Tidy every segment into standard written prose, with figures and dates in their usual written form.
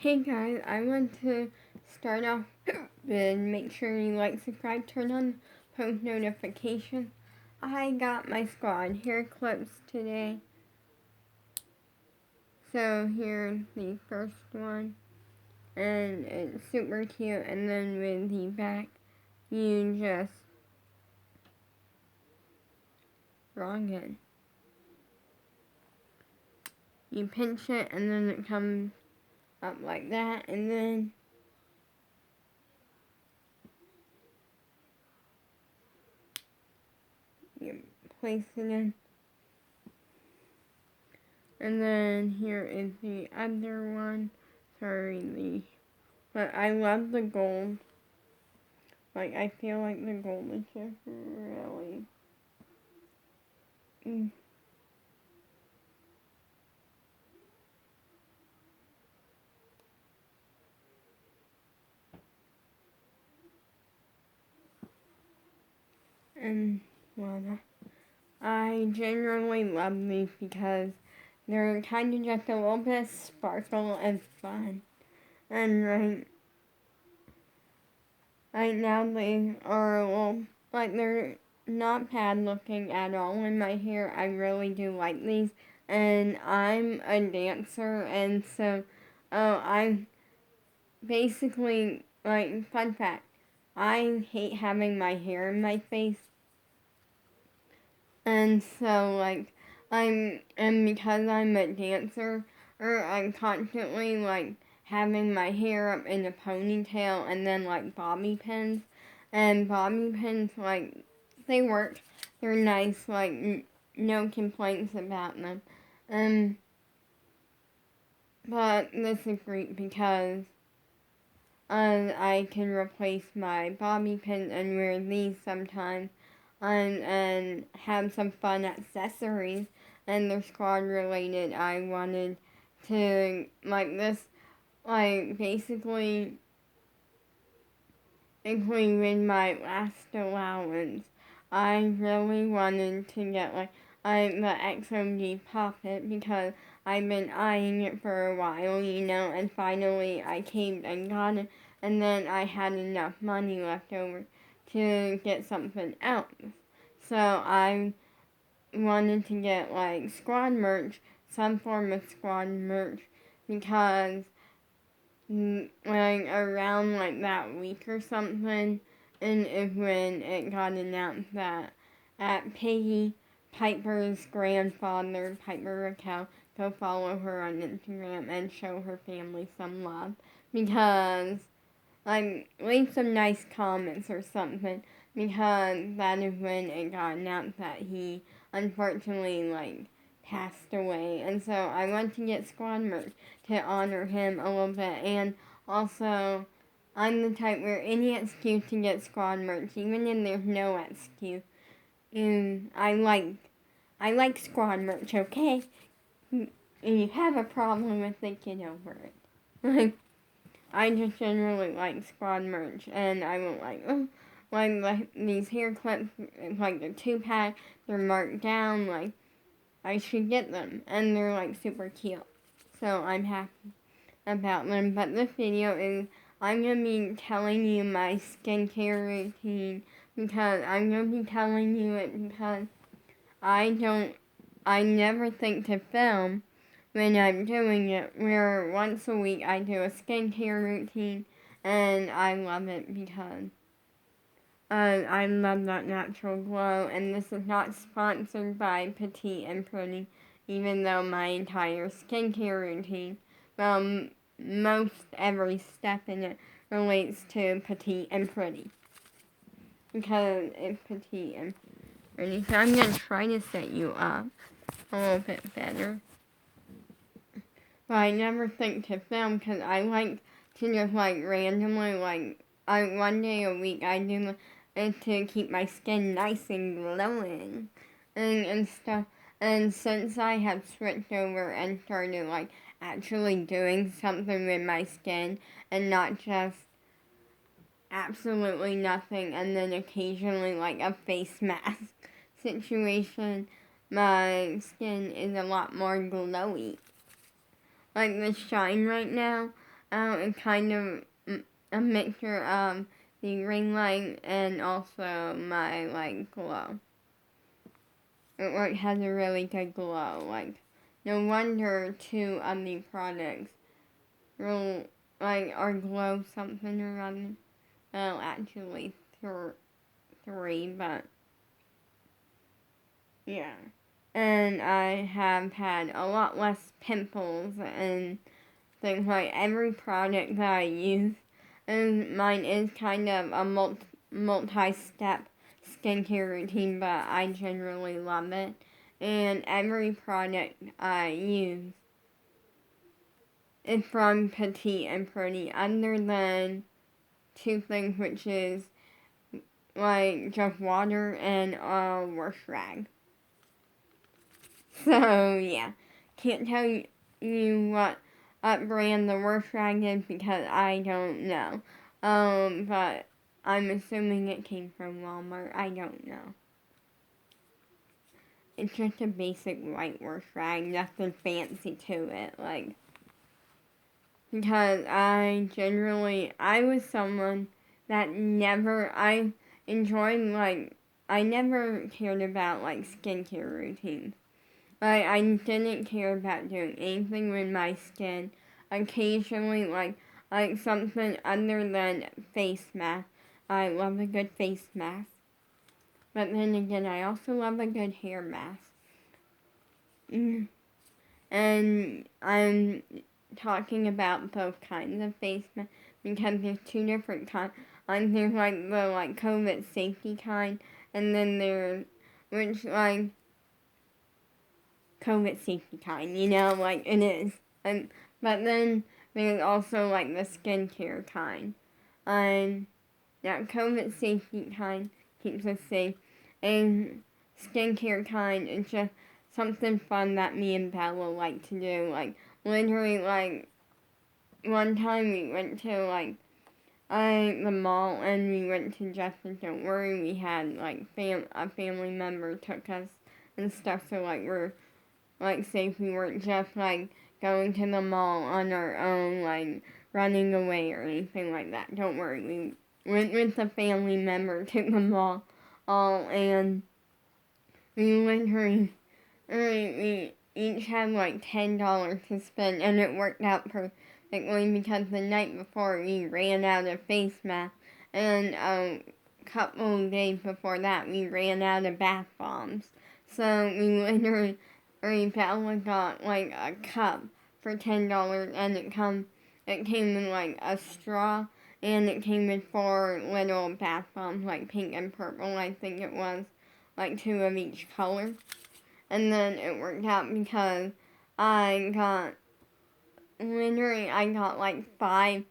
Hey guys, I want to start off with make sure you like, subscribe, turn on post notifications. I got my squad hair clips today. So here's the first one, and it's super cute, and then with the back, you just wrong it. You pinch it, and then it comes up like that, and then you place it in. And then here is the other one. But I love the gold. Like, I feel like the gold is just really... And, well, I generally love these because they're kind of just a little bit sparkle and fun. And right now they are a little, like, they're not bad looking at all in my hair. I really do like these. And I'm a dancer, and so, I basically, like, fun fact, I hate having my hair in my face. And so, like, and because I'm a dancer, I'm constantly, like, having my hair up in a ponytail and then, like, bobby pins. And bobby pins, like, they work. They're nice, like, no complaints about them. But this is great because I can replace my bobby pins and wear these sometimes and have some fun accessories. And they're squad related. I wanted to, like, this, like, basically with my last allowance, I really wanted to get, like, the XOD Poppet because I've been eyeing it for a while, and finally I caved and got it, and then I had enough money left over to get something else. So I wanted to get, like, squad merch, some form of squad merch, because like around like that week or something, and is when it got announced that at Peggy Piper's grandfather, Piper Raquel, go follow her on Instagram and show her family some love, because like leave some nice comments or something, because that is when it got announced that he unfortunately like passed away. And so I want to get squad merch to honor him a little bit. And also, I'm the type where any excuse to get squad merch, even if there's no excuse. And I like squad merch, okay? And you have a problem with it, get over it. Like, I just generally like squad merch, and I will like these hair clips, like the 2-pack, they're marked down, like, I should get them, and they're like super cute. So I'm happy about them. But this video is, I'm going to be telling you my skincare routine, because I'm going to be telling you it because I never think to film when I'm doing it, where once a week I do a skincare routine, and I love it because I love that natural glow. And this is not sponsored by Petite and Pretty, even though my entire skincare routine, well, most every step in it relates to Petite and Pretty, because it's Petite and Pretty. So I'm going to try to set you up a little bit better. But I never think to film because I like to just like randomly, like, one day a week I do it to keep my skin nice and glowing and stuff. And since I have switched over and started like actually doing something with my skin and not just absolutely nothing and then occasionally like a face mask situation, my skin is a lot more glowy. Like the shine right now, out is kind of a mixture of the ring light and also my like glow. It like has a really good glow. Like no wonder 2 of the products will like are glow something or other. Well, actually 3, but yeah. And I have had a lot less pimples and things like every product that I use. And mine is kind of a multi-step skincare routine, but I generally love it. And every product I use is from Petite and Pretty, other than 2 things, which is like just water and a wash rag. So yeah, can't tell you what brand the wash rag is because I don't know. But I'm assuming it came from Walmart. I don't know. It's just a basic white wash rag, nothing fancy to it, like, because I was someone that I enjoyed, like, I never cared about, like, skincare routines. Like, I didn't care about doing anything with my skin. Occasionally, like something other than face mask. I love a good face mask. But then again, I also love a good hair mask. And I'm talking about both kinds of face masks because there's 2 different kinds. There's like the like COVID safety kind, and then there's which like COVID safety kind, like it is. But then there's also like the skincare kind. That COVID safety kind keeps us safe, and skincare kind is just something fun that me and Bella like to do. Like literally, like one time we went to the mall and we went to Justice Don't Worry. We had like a family member took us and stuff, so like we're like safe. We weren't just like going to the mall on our own, like running away or anything like that. Don't worry, we went with a family member to the mall, and we literally, we each had like $10 to spend, and it worked out perfectly because the night before we ran out of face masks, and a couple of days before that we ran out of bath bombs. So we literally Bella got like a cup for $10, and it came in like a straw, and it came with 4 little bath bombs, like pink and purple, I think it was, like 2 of each color. And then it worked out because I got like 5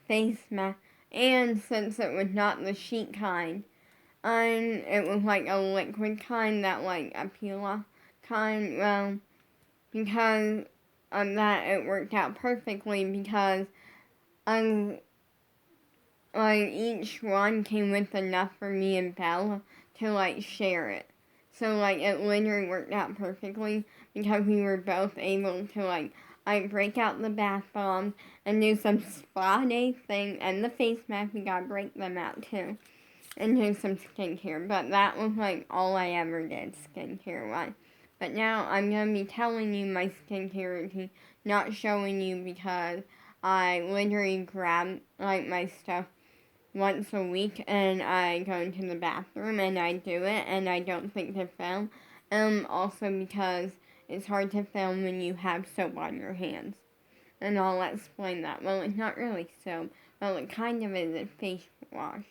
face masks, and since it was not the sheet kind, it was like a liquid kind, that like a peel-off kind. Well, because of that, it worked out perfectly because like each one came with enough for me and Bella to like share it. So like it literally worked out perfectly because we were both able to like break out the bath bombs and do some spa day thing, and the face mask we gotta break them out too. And do some skincare. But that was like all I ever did skincare wise. But now I'm gonna be telling you my skincare routine, not showing you because I literally grab like my stuff once a week and I go into the bathroom and I do it and I don't think to film. Also because it's hard to film when you have soap on your hands. And I'll explain that. Well, it's not really soap. Well, it kind of is a face wash.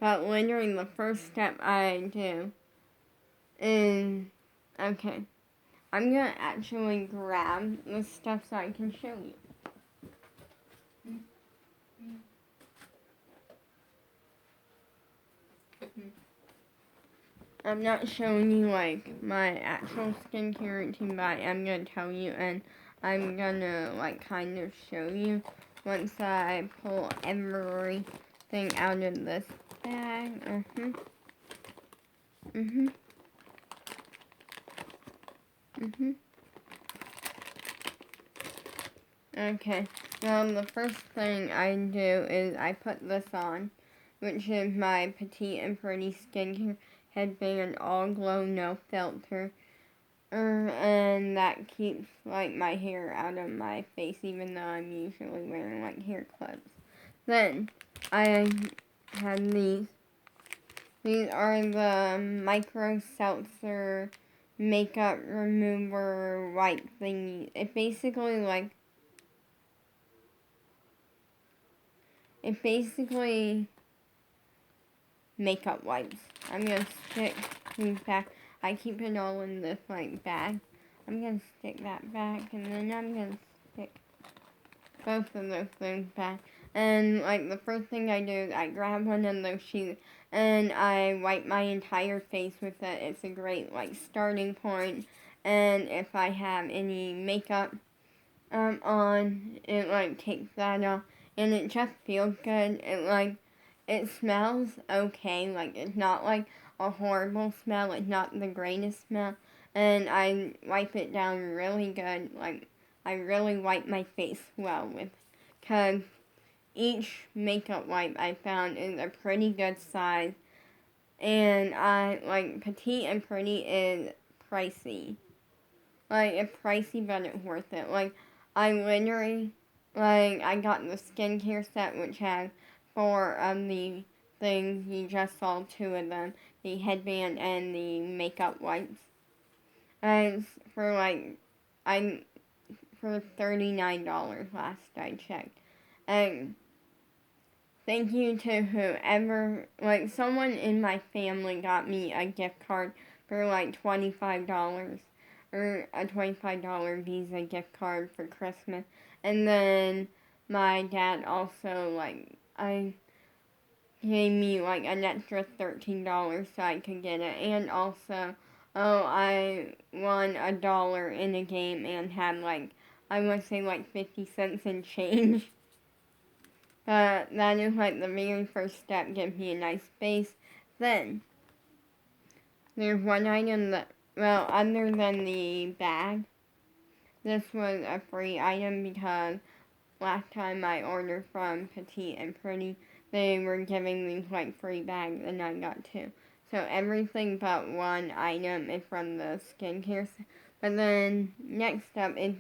But literally the first step I do is, okay, I'm gonna actually grab the stuff so I can show you. I'm not showing you like my actual skincare routine, but I'm gonna tell you, and I'm gonna like kind of show you once I pull everything out of this bag. Okay, well, the first thing I do is I put this on, which is my Petite and Pretty Skincare Headband All Glow No Filter. And that keeps, like, my hair out of my face, even though I'm usually wearing, like, hair clips. Then, I have these. These are the Micro Seltzer makeup remover wipe thingy. It basically makeup wipes. I'm gonna stick these back. I keep it all in this like bag. I'm gonna stick that back, and then I'm gonna stick both of those things back. And like the first thing I do is I grab one of those sheets and I wipe my entire face with it. It's a great like starting point. And if I have any makeup on, it like takes that off, and it just feels good. It smells okay. Like it's not like a horrible smell. It's not the greatest smell, and I wipe it down really good. Like I really wipe my face well with, cause each makeup wipe I found is a pretty good size, and I like Petite and Pretty is pricey. Like, it's pricey, but it's worth it. Like, I literally, I got the skincare set, which has 4 of the things. You just saw 2 of them, the headband and the makeup wipes. And it's I for $39 last I checked. And thank you to whoever, like, someone in my family got me a gift card for like $25, or a $25 Visa gift card for Christmas. And then my dad also, I gave me like an extra $13 so I could get it. And also, I won $1 in a game and had I would say 50 cents in change. But that is like the very first step, gives me a nice base. Then, there's one item that, well, other than the bag, this was a free item because last time I ordered from Petite and Pretty, they were giving these free bags and I got 2. So everything but one item is from the skincare. But then next up is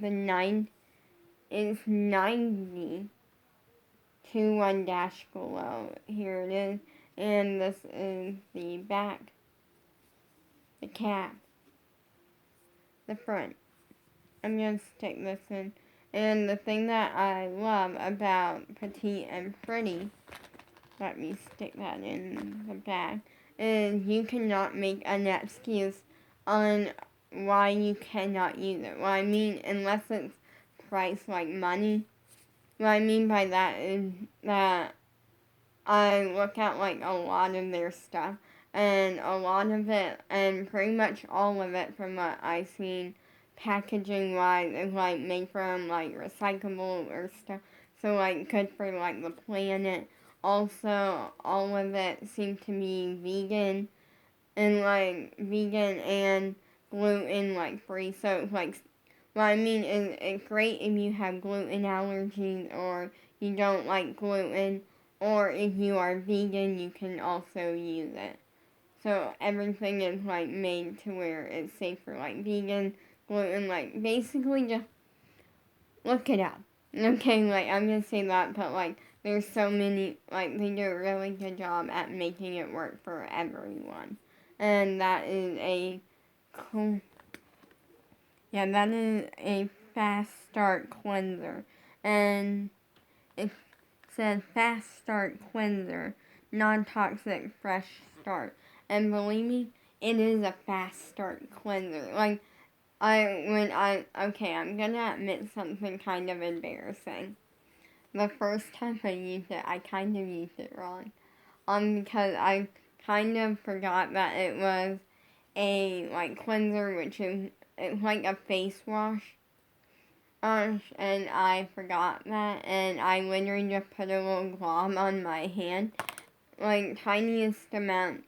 is 90 to 1 dash below. Here it is. And this is the back, the cap, the front. I'm going to stick this in. And the thing that I love about Petite and Pretty, let me stick that in the bag, is you cannot make an excuse on why you cannot use it. What I mean, unless it's priced like money. What I mean by that is that I look at a lot of their stuff, and a lot of it, and pretty much all of it from what I've seen, packaging wise, is made from recyclable or stuff, so good for the planet. Also, all of it seems to be vegan, and vegan and gluten free, so what I mean is it's great if you have gluten allergies or you don't like gluten, or if you are vegan, you can also use it. So everything is made to where it's safe for vegan, gluten, basically just look it up. Okay, I'm gonna say that, but there's so many, they do a really good job at making it work for everyone. And that is that is a fast start cleanser. And it says fast start cleanser, non-toxic fresh start. And believe me, it is a fast start cleanser. I'm gonna admit something kind of embarrassing. The first time I used it, I kind of used it wrong. Because I kind of forgot that it was a cleanser, which is it's like a face wash. And I forgot that, and I literally just put a little glob on my hand, tiniest amount,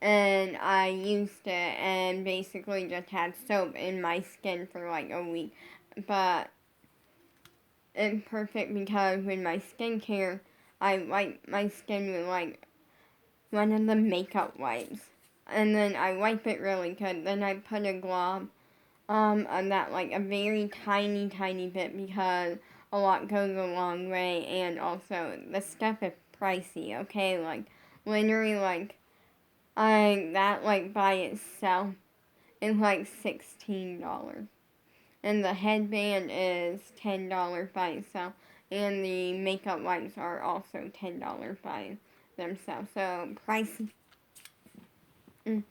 and I used it, and basically just had soap in my skin for a week. But it's perfect because with my skincare, I wipe my skin with like one of the makeup wipes. And then I wipe it really good. Then I put a glob on that like a very tiny bit because a lot goes a long way, and also the stuff is pricey, okay? Like literally like that like by itself is like $16. And the headband is $10 by itself, and the makeup wipes are also $10 by themselves. So pricey. And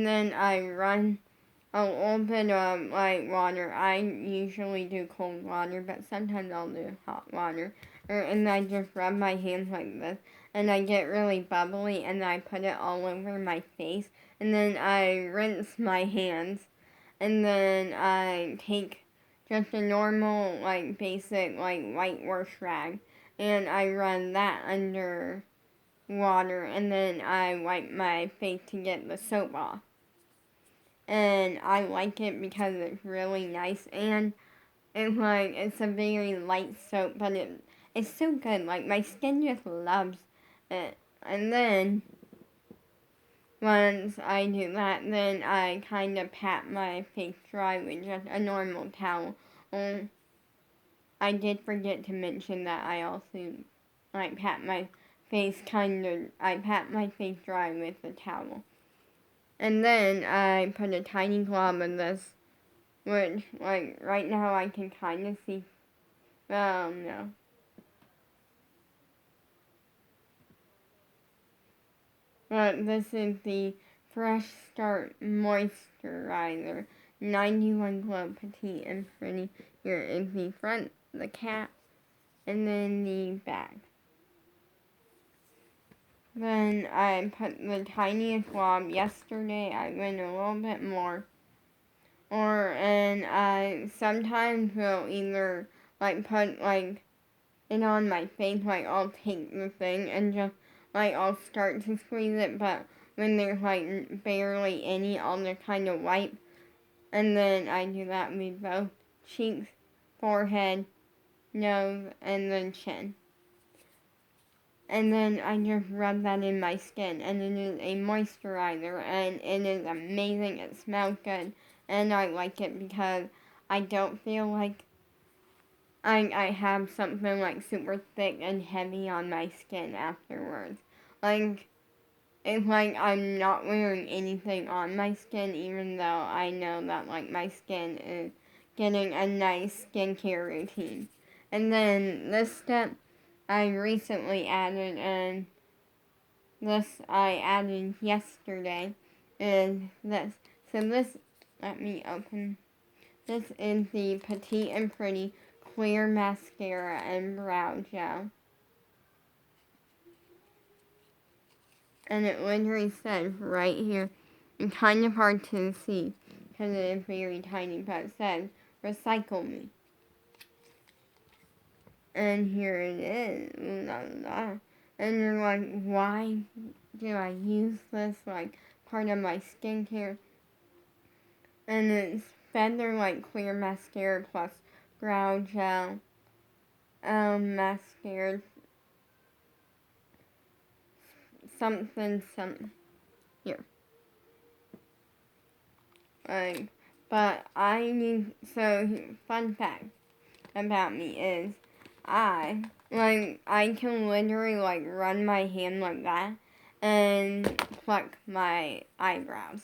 then I run a little bit of like water. I usually do cold water, but sometimes I'll do hot water. And I just rub my hands like this, and I get really bubbly, and I put it all over my face, and then I rinse my hands, and then I take just a normal like basic like white wash rag, and I run that under water, and then I wipe my face to get the soap off. And I like it because it's really nice, and it's a very light soap, but it's so good. Like my skin just loves it. And then once I do that, then I kind of pat my face dry with just a normal towel. I did forget to mention that I also like pat my face I pat my face dry with a towel. And then I put a tiny glob of this, which, like, right now I can kind of see, no. But this is the Fresh Start Moisturizer 91 Glow Petite and Pretty. Here is the front, the cap, and then the back. Then I put the tiniest glob yesterday. I went a little bit more. And I sometimes will either like put like it on my face, like I'll take the thing and just like I'll start to squeeze it, but when there's like barely any, I'll just kind of wipe, and then I do that with both cheeks, forehead, nose, and then chin. And then I just rub that in my skin, and it is a moisturizer, and it is amazing. It smells good, and I like it because I don't feel like I have something like super thick and heavy on my skin afterwards. Like, it's like I'm not wearing anything on my skin, even though I know that like my skin is getting a nice skincare routine. And then this step I recently added, and this I added yesterday, is this. So this, let me open. This is the Petite and Pretty Clear Mascara and Brow Gel. And it literally says right here, it's kind of hard to see because it is very tiny, but it says, recycle me. And here it is. Ooh, la, la. And you're like, why do I use this, like, part of my skincare? And it's Feather Light Clear Mascara plus Brow Gel mascara something here. Like, but I need, so fun fact about me is I can literally like run my hand like that and pluck my eyebrows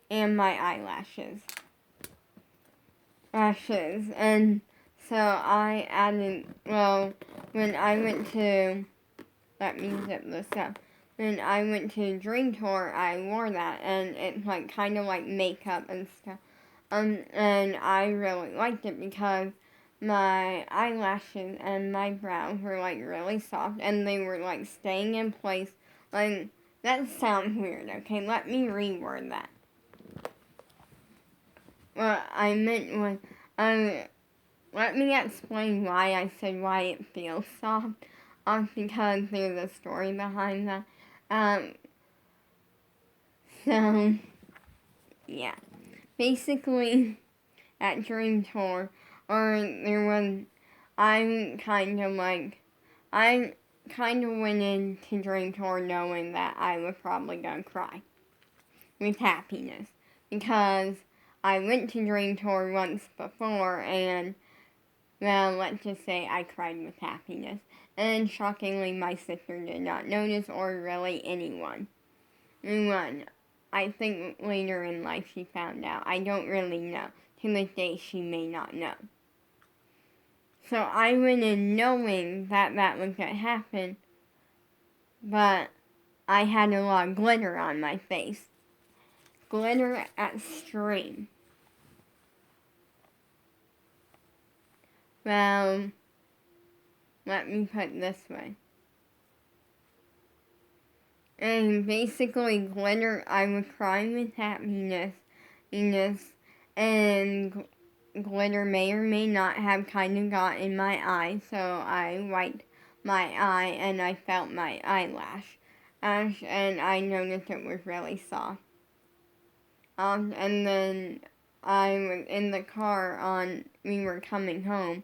and my lashes. And so I added, well, when I went to, let me zip this up. When I went to Dream Tour, I wore that, and it's like kind of like makeup and stuff. And I really liked it because my eyelashes and my brows were like really soft, and they were like staying in place. Like, that sounds weird, okay? Let me reword that. What I meant was, let me explain why I said why it feels soft. Because there's a story behind that. So, yeah. Basically, at Dream Tour, or I kind of went into Dream Tour knowing that I was probably gonna cry with happiness because I went to Dream Tour once before and, well, let's just say I cried with happiness. And shockingly, my sister did not notice, or really anyone. I think later in life she found out. I don't really know. To this day, she may not know. So I went in knowing that that was going to happen, but I had a lot of glitter on my face. Glitter at extreme. Well, let me put it this way. And basically, glitter, I was crying with happiness, and glitter may or may not have kind of got in my eye, so I wiped my eye and I felt my eyelash. And I noticed it was really soft. And then I was in the car we were coming home,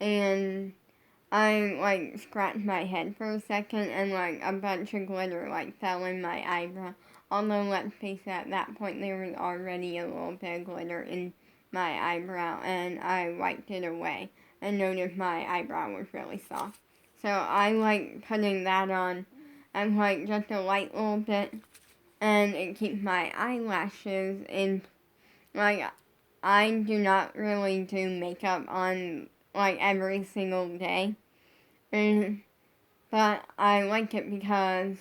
and I scratched my head for a second and a bunch of glitter fell in my eyebrow. Although let's face it, at that point there was already a little bit of glitter in my eyebrow, and I wiped it away and noticed my eyebrow was really soft. So I putting that on and just a light little bit, and it keeps my eyelashes in. I do not really do makeup on every single day. But I like it because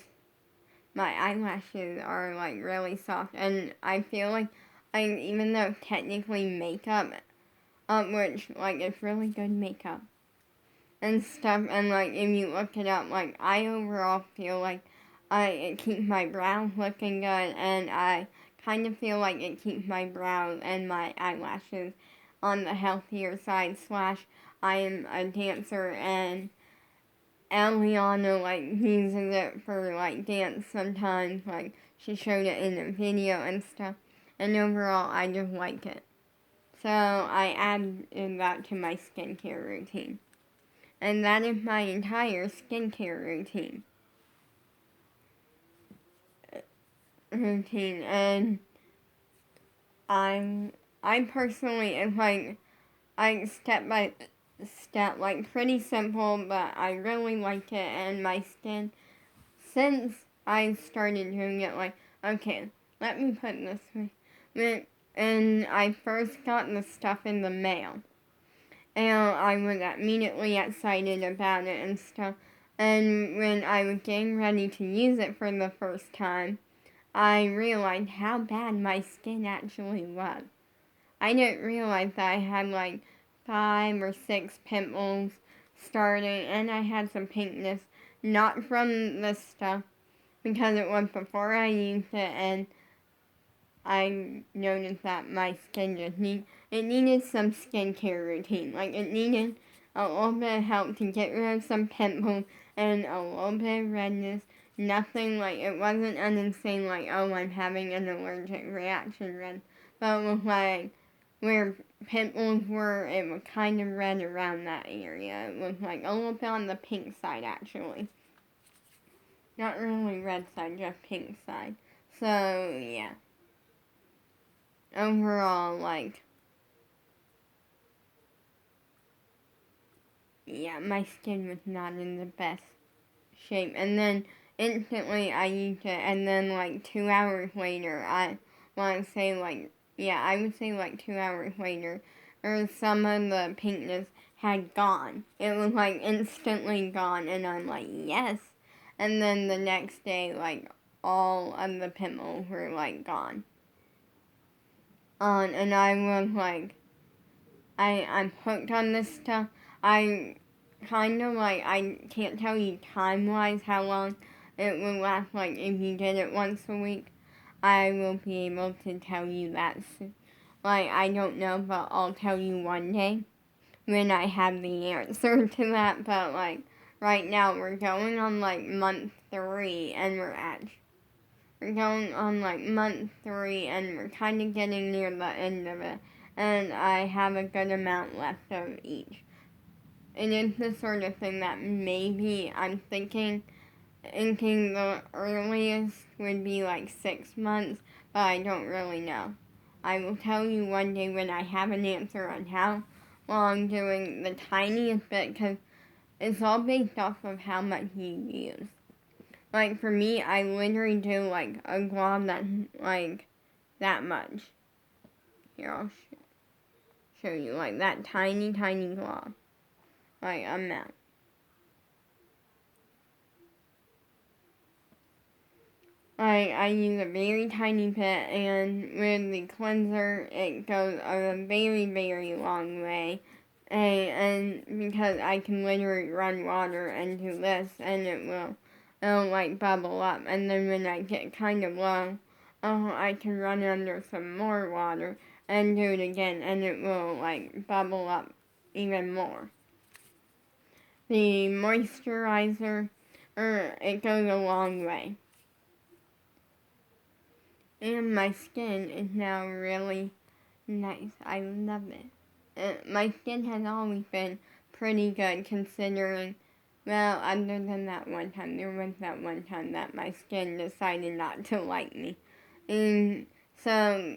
my eyelashes are really soft, and I feel even though technically makeup, which it's really good makeup and stuff, and if you look it up, I overall feel it keeps my brows looking good, and I kind of feel like it keeps my brows and my eyelashes on the healthier side. / I am a dancer, and Eliana uses it for dance sometimes. She showed it in a video and stuff. And overall, I just like it. So I added that to my skincare routine. And that is my entire skincare routine. And I personally, it's step by step, pretty simple, but I really like it, and my skin, since I started doing it, okay, let me put it this way, and I first got the stuff in the mail, and I was immediately excited about it and stuff, and when I was getting ready to use it for the first time, I realized how bad my skin actually was. I didn't realize that I had 5 or 6 pimples starting, and I had some pinkness, not from this stuff, because it was before I used it, and I noticed that my skin just needed some skincare routine. It needed a little bit of help to get rid of some pimples and a little bit of redness. Nothing it wasn't an insane oh, I'm having an allergic reaction red, but it was where pimples were, it was kind of red around that area. It was a little bit on the pink side, actually. Not really red side, just pink side. So, yeah. Overall, yeah, my skin was not in the best shape. And then, instantly, I used it, and then, 2 hours later, I want to say, I would say 2 hours later, or some of the pinkness had gone. It was instantly gone, and I'm yes. And then the next day, all of the pimples were gone. And I was I'm hooked on this stuff. I kind of I can't tell you time wise how long it would last. If you did it once a week, I will be able to tell you that. I don't know, but I'll tell you one day when I have the answer to that. But right now we're going on month 3, and we're going on month 3, and we're kind of getting near the end of it, and I have a good amount left of each. it is the sort of thing that maybe I'm thinking the earliest would be like 6 months, but I don't really know. I will tell you one day when I have an answer on how long doing the tiniest bit, because it's all based off of how much you use. Like for me, I literally do like a glob that's like that much. Here, I'll show you like that tiny glob. Like amount. I use a very tiny bit, and with the cleanser, it goes a very long way. And because I can literally run water into this, and it'll like bubble up. And then when I get kind of low, I can run under some more water and do it again, and it will like bubble up even more. The moisturizer, it goes a long way. And my skin is now really nice. I love it. My skin has always been pretty good considering, well, other than that one time. There was that one time that my skin decided not to like me. And so,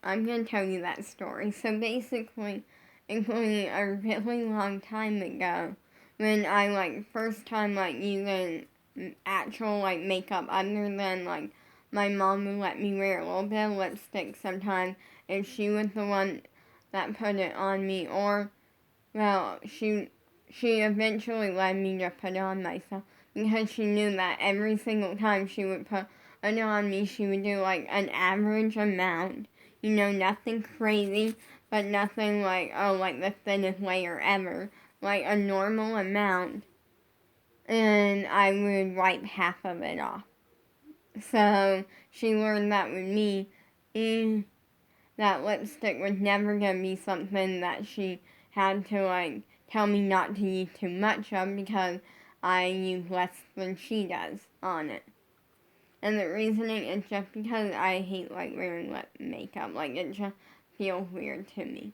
I'm going to tell you that story. So basically, it was a really long time ago when I, first time, using actual, makeup other than, my mom would let me wear a little bit of lipstick sometimes, and she was the one that put it on me, or, well, she eventually let me to put it on myself, because she knew that every single time she would put it on me, she would do, an average amount, nothing crazy, but nothing the thinnest layer ever, a normal amount, and I would wipe half of it off. So she learned that with me, that lipstick was never going to be something that she had to tell me not to use too much of, because I use less than she does on it. And the reasoning is just because I hate wearing lip makeup. It just feels weird to me.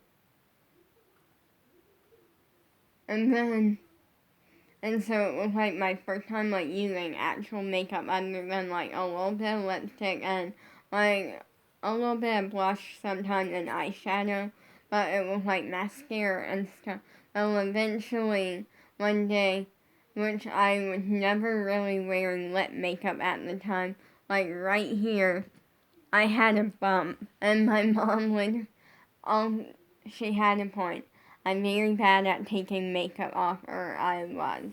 And so it was my first time using actual makeup other than a little bit of lipstick and a little bit of blush sometimes and eyeshadow, but it was mascara and stuff. Well, eventually one day, which I was never really wearing lip makeup at the time, right here, I had a bump, and my mom would, she had a point. I'm very bad at taking makeup off, or I was.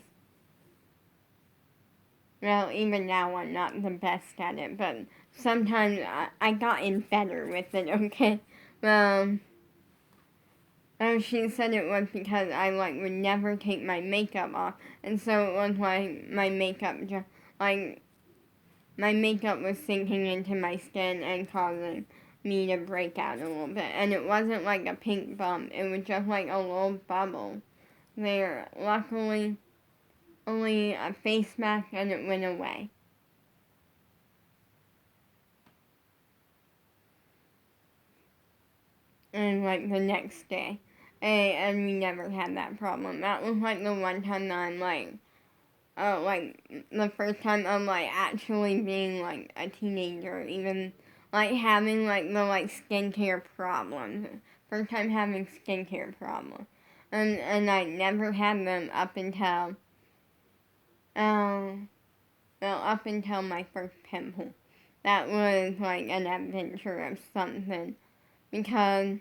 Well, even now I'm not the best at it, but sometimes I gotten better with it, okay? Well, she said it was because I, would never take my makeup off, and so it was my makeup just, my makeup was sinking into my skin and causing me to break out a little bit. And it wasn't a pink bump. It was just a little bubble there. Luckily, only a face mask and it went away. And the next day. And we never had that problem. That was the one time that I'm the first time I'm actually being a teenager, even having the skincare problems. First time having skincare problems. And I never had them up until up until my first pimple. That was an adventure of something, because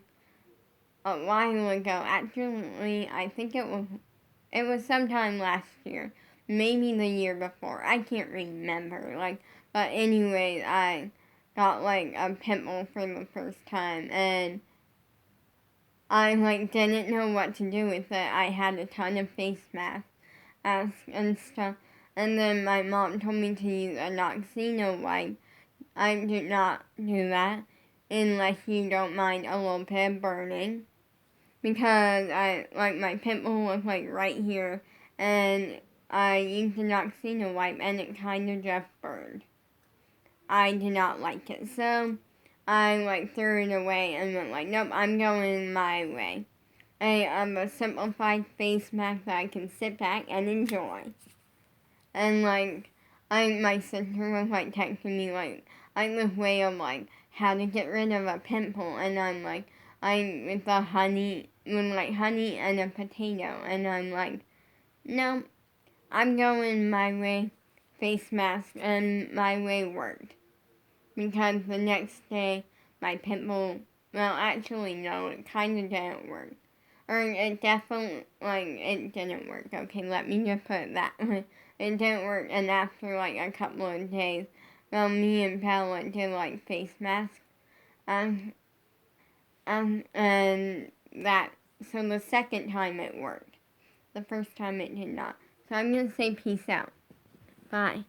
a while ago, actually I think it was sometime last year, maybe the year before, I can't remember, but anyways, I got, a pimple for the first time, and I, didn't know what to do with it. I had a ton of face masks and stuff, and then my mom told me to use a Noxino wipe. I did not do that, unless you don't mind a little bit of burning, because my pimple was, right here, and I used the Noxino wipe, and it kind of just burned. I did not like it, so I, threw it away and went, nope, I'm going my way. a simplified face mask that I can sit back and enjoy. And like, my sister was like texting me like this way of like how to get rid of a pimple, and I'm like, with the honey, with like honey and a potato, and I'm like, no, I'm going my way face mask, and my way worked. Because the next day, my pimple, well, actually, no, it kind of didn't work. Or it definitely, like, it didn't work. Okay, let me just put it that way. It didn't work, and after, like, a couple of days, well, me and Bella did, like, face masks. And that, so the second time it worked. The first time it did not. So I'm going to say peace out. Bye.